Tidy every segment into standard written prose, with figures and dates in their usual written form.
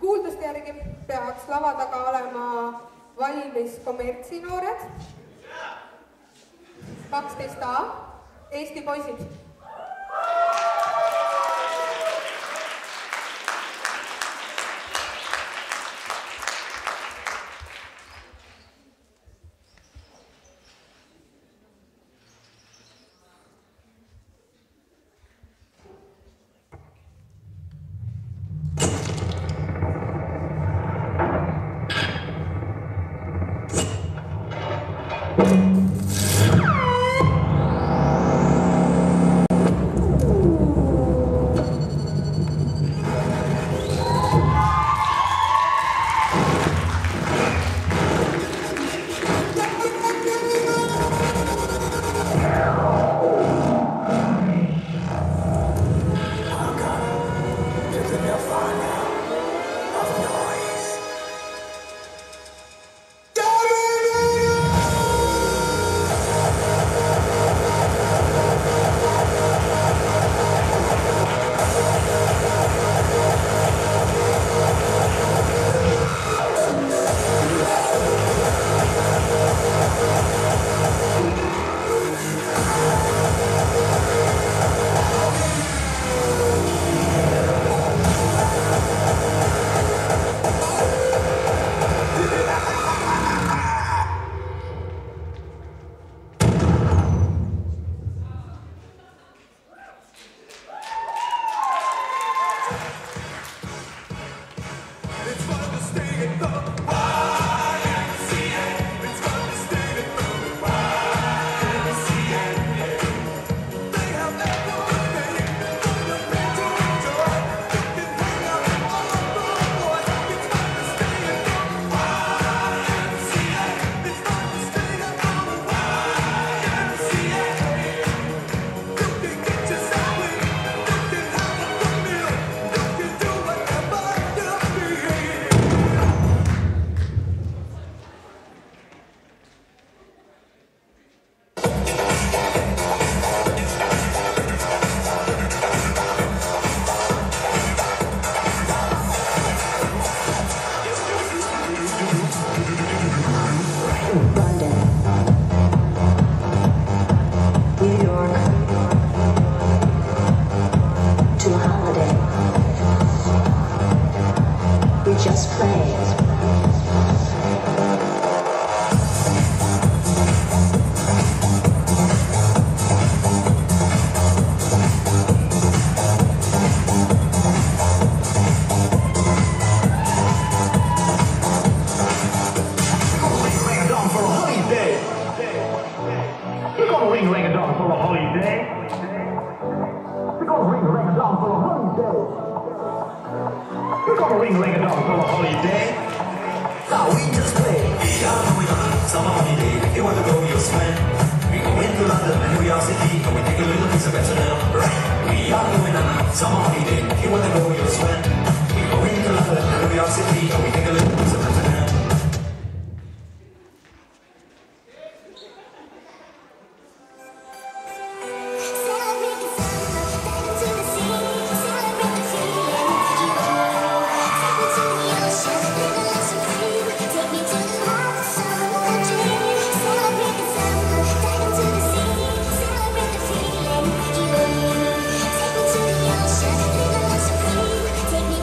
kuulduste järgi peaks lava taga olema valmis kommertsinoored. 12A, Eesti poisid. Take me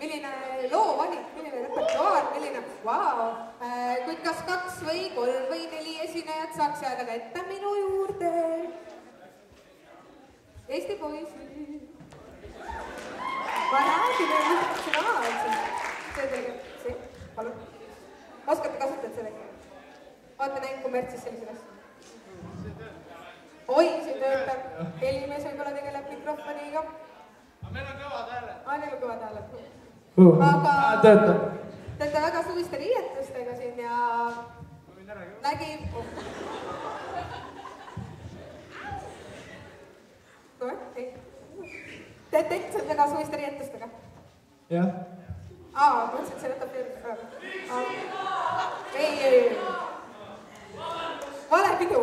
milline loovalik, milline repertuaar, milline vau. Kuid kas 2 või 3 või 4 esinejat saaks jääda kätte minu juurde? Eesti poisi. Ma räägin emotsionaalselt. See tegelikult, see, palun. Oskate kasutada sellega? Olete näinud kommertsis selliseid asju? Oi, see töötab. Helimees võib-olla tegeleb mikrofoniga. Aga meil on kõvad hääled. Meil on kõvad hääled. Aga töötab. Te olete väga suviste riietustega siin ja nägi... Te olete väga suviste riietustega? Jah. Mõtlesin, et see võtab tööle praegu. Ei. Vale pidu.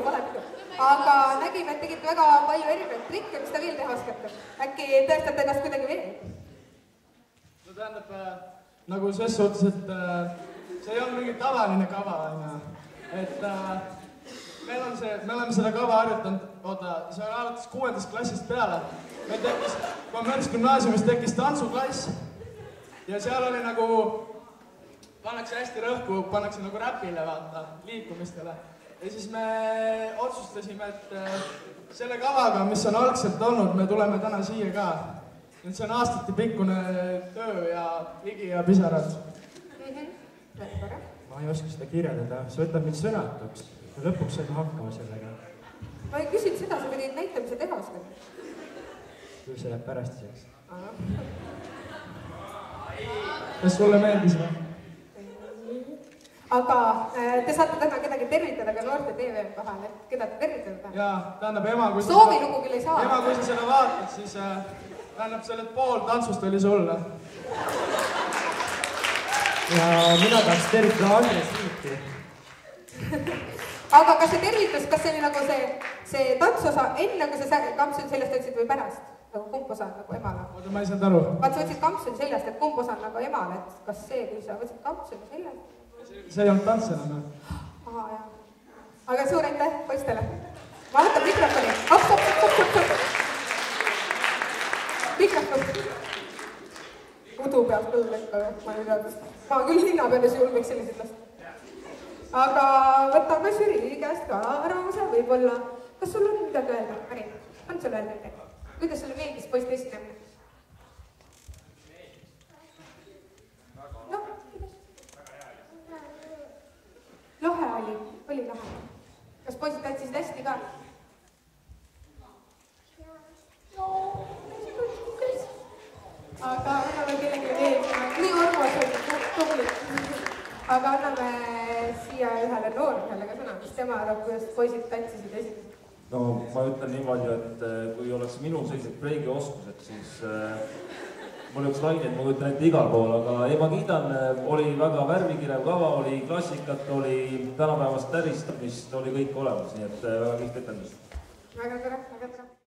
Aga nägime, et tegite väga palju erinevaid trikke, mis te veel teha oskate. Äkki tõestate ennast kuidagi veel? No tähendab, nagu selles suhtes, et see ei olnud mingi tavaline kava, et me oleme seda kava harjutanud, see on alates 6. klassist peale. Meil tekkis, kommertsgümnaasiumis tekkis tantsuklass ja seal oli nagu, pannakse hästi rõhku, pannakse nagu räpile, vaata, liikumistele. Ja siis me otsustasime, et selle kavaga, mis on algselt olnud, me tuleme täna siia ka. Nüüd see on aastate pikkune töö ja higi ja pisarad. Ma ei oska seda kirjeldada, see võtab mind sõnatuks. Lõpuks saime hakkama sellega. Ma ei küsinud seda, sa pidid näitamise teha oskama. Küll see läheb pärastiseks. Kas sulle meeldis või? Aga te saate täna kedagi tervitada ka Noorte TV kohal, et keda te tervitada? Jaa, tähendab ema, kui Soovilugu küll ei saa. Ema, kui sa seda vaatad, siis tähendab selle pool tantsust oli sulle. Ja mina tahaks tervitada Andres Liiti. Aga kas see tervitus, kas see oli nagu see tantsosa enne, kui sa kampsun seljast võtsid või pärast? Nagu kumb osa on nagu emale? Oota, ma ei saanud aru. Vaat sa võtsid kampsun seljast, et kumb osa on nagu emale, et kas see, kui sa võtsid kampsun seljast? See ei olnud tants enam. Jah. Aga suur aitäh poistele. Ma võtan mikrofoni. Hopp. Mikrofon. Udu pealt küll ikka, ma ei tea. Ma küll linna peales julgeks selliseid lasta. Aga võtame žürii käest ka arvamuse, võib-olla. Kas sul on midagi öelda, Mari? On sul öelda midagi? Kuidas sulle meeldis poiste esinemine? Lahe oli lahe. Kas poisid tantsisid hästi ka? Aga anname kellegi veel, nii armas oli, tubli. Aga anname siia ühele noormehele ka sõna, mis tema arvab, kuidas poisid tantsisid esinesid? No ma ütlen niimoodi, et kui oleks minul sellised breigioskused, siis mul üks laineid, ma kujutan ette igal pool, aga ei, ma kiidan, oli väga värvikirev kava, oli klassikat, oli tänapäevast täristamist, oli kõik olemas, nii et väga kihvt etendus. Väga tore.